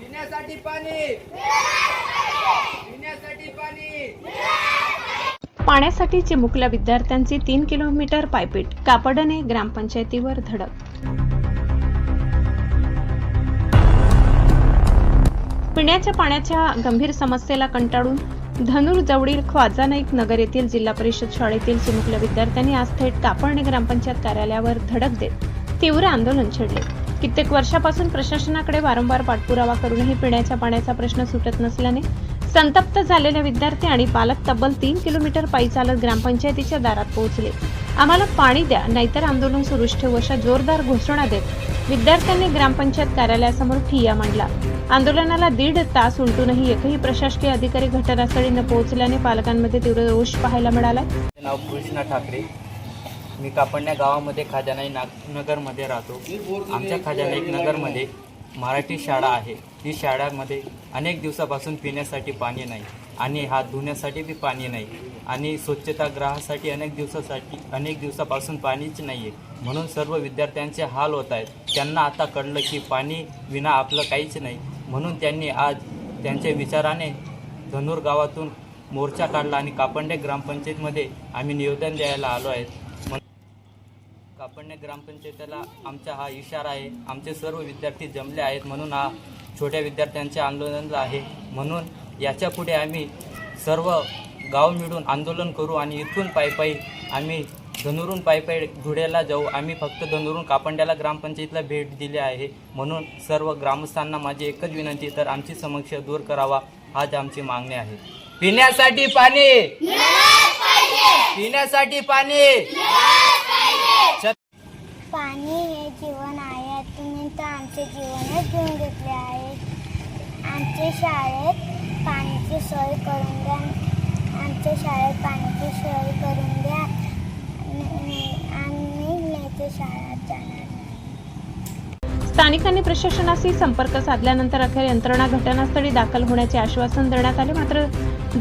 पिण्यासाठी पाणी, पिण्यासाठी पाणी। पाण्यासाठी चिमुकल्या विद्यार्थ्यांची 3 किलोमीटर पायपीट, कापडणे ग्रामपंचायतीवर धडक। पिण्याच्या पाण्याच्या गंभीर समस्येला कंटाळून धनूर जवळील ख्वाजा नाईक नगर येथील जिल्हा परिषद शाळेतील चिमुकल्या विद्यार्थ्यांनी आज थेट कापडणे ग्रामपंचायत कार्यालयावर धडक देत तीव्र आंदोलन छेडले। कित्येक वर्षापासून प्रशासनाकडे वारंवार पाठपुरावा करूनही पिण्याच्या पाण्याचा प्रश्न सुटत नसल्याने संतप्त झालेले विद्यार्थी आणि पालक तब्बल 3 किलोमीटर पायी चालत ग्रामपंचायतीच्या दारात पोहोचले। आम्हाला पाणी द्या नाहीतर आंदोलन सुरूच ठेवू अशा जोरदार घोषणा देत विद्यार्थ्यांनी ग्रामपंचायत कार्यालयासमोर ठिय्या मांडला। आंदोलनाला 1.5 तास उलटूनही एकही प्रशासकीय अधिकारी घटनास्थळी न पोहोचल्याने पालकांमध्ये तीव्र रोष पाहायला मिळाला। नाव कृष्णा ठाकरे, मी कापडण्या गावामध्ये खाजानाईक नगरमध्ये राहतो। आमच्या खाजानाईक नगरमध्ये मराठी शाळा आहे। ही शाळेमध्ये अनेक दिवसापासून पिण्यासाठी पाणी नाही आणि हात धुण्यासाठी बी पाणी नाही आणि स्वच्छतागृहासाठी अनेक दिवसापासून पाणीच नाही आहे। म्हणून सर्व विद्यार्थ्यांचे हाल होत आहेत। त्यांना आता कळलं की पाणी विना आपलं काहीच नाही, म्हणून त्यांनी आज त्यांच्या विचाराने धनूर गावातून मोर्चा काढला आणि कापडणे ग्रामपंचायतमध्ये आम्ही निवेदन द्यायला आलो आहेत। कापडणे ग्रामपंचायतीला आमचा हा इशारा आहे। आमचे सर्व विद्यार्थी जमले आहेत म्हणून हा छोट्या विद्यार्थ्यांचे आंदोलन आहे। म्हणून याच्या पुढे आम्ही सर्व गाव मिळून आंदोलन करू आणि इथून पायी आम्ही धनुरून पायी धुळ्याला जाऊ। आम्ही फक्त धनुरून कापडण्याला ग्रामपंचायतीला भेट दिली आहे। म्हणून सर्व ग्रामस्थांना माझी एकच विनंती, तर आमची समस्या दूर करावा हाच आमची मागणी आहे। पिण्यासाठी पाणी, पिण्यासाठी पाणी। पाणी हे जीवन आहे, तुम्ही तर आमचे जीवनच घेऊन घेतले आहे। आमच्या शाळेत पाण्याची सोय करून द्या, आमच्या शाळेत पाण्याची सोय करून द्या। आम्ही नेते शाळेत जाणार नाही। स्थानिकांनी प्रशासनाशी संपर्क साधल्यानंतर अखेर यंत्रणा घटनास्थळी दाखल होण्याचे आश्वासन देण्यात आले। मात्र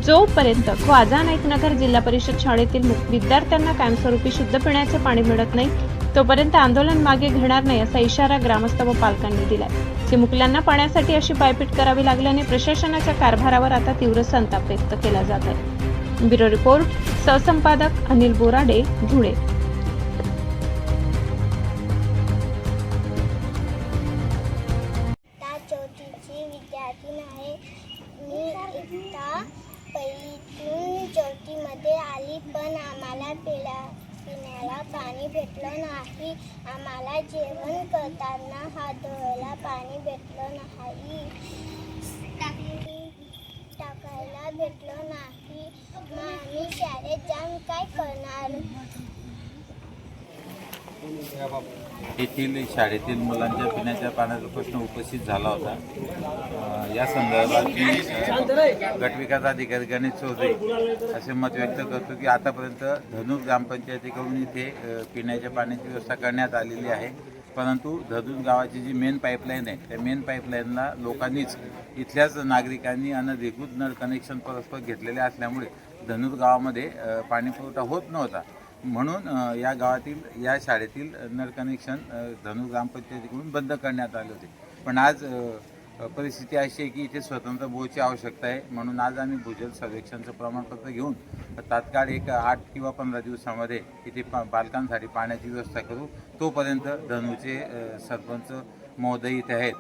जोपर्यंत ख्वाजा नाईक नगर जिल्हा परिषद शाळेतील विद्यार्थ्यांना कायमस्वरूपी शुद्ध पिण्याचे पाणी मिळत नाही तोपर्यंत आंदोलन मागे घेणार नाही असा इशारा ग्रामस्थ व पालकांनी दिलाय। चिमुकल्यांना पाण्यासाठी अशी पायपीट करावी लागल्याने प्रशासनाच्या कारभारावर आता तीव्र संताप व्यक्त केला जात आहे। ब्युरो रिपोर्ट, सहसंपादक अनिल बोराडे, धुळे। चौथीची विद्यार्थी आहे मी। इयत्ता पहिलीतून चौथीमध्ये आली, पण आम्हाला पिण्याला पाणी भेटलं नाही। आम्हाला जेवण करताना हात धुवायला पाणी भेटलं नाही, टाकायला भेटलं नाही। मग आम्ही शाळेत जाऊन काय करणार? येथील शाळेतील मुलांच्या पिण्याच्या पाण्याचा प्रश्न उपस्थित झाला होता। या संदर्भात मी गटविकास अधिकारी गणेश चौधरी असे मत व्यक्त करतो की आतापर्यंत धनूर ग्रामपंचायतीकडून इथे पिण्याच्या पाण्याची व्यवस्था करण्यात आलेली आहे, परंतु धनूर गावाची जी मेन पाईपलाईन आहे त्या मेन पाईपलाईनला लोकांनीच, इथल्याच नागरिकांनी अनधिकृत नळ कनेक्शन परस्पर घेतलेले असल्यामुळे धनूर गावामध्ये पाणीपुरवठा होत नव्हता। म्हणून या गावातील या शाळेतील नळ कनेक्शन धनूर ग्रामपंचायतीकडून बंद करण्यात आले होते। पण आज परिस्थिती अशी आहे की इथे स्वतंत्र बोरची आवश्यकता आहे, म्हणून आज आम्ही भूजल सर्वेक्षणचं प्रमाणपत्र घेऊन तात्काळ एक 8 किंवा 15 दिवसामध्ये इथे बालकांसाठी पाण्याची व्यवस्था करू। तोपर्यंत धनूरचे सरपंच महोदय इथे आहेत,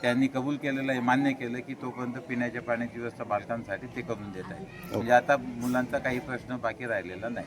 त्यांनी कबूल केलेलं आहे, मान्य केलं की तोपर्यंत पिण्याच्या पाण्याची व्यवस्था बालकांसाठी ते करून देत आहे। म्हणजे आता मुलांचा काही प्रश्न बाकी राहिलेला नाही।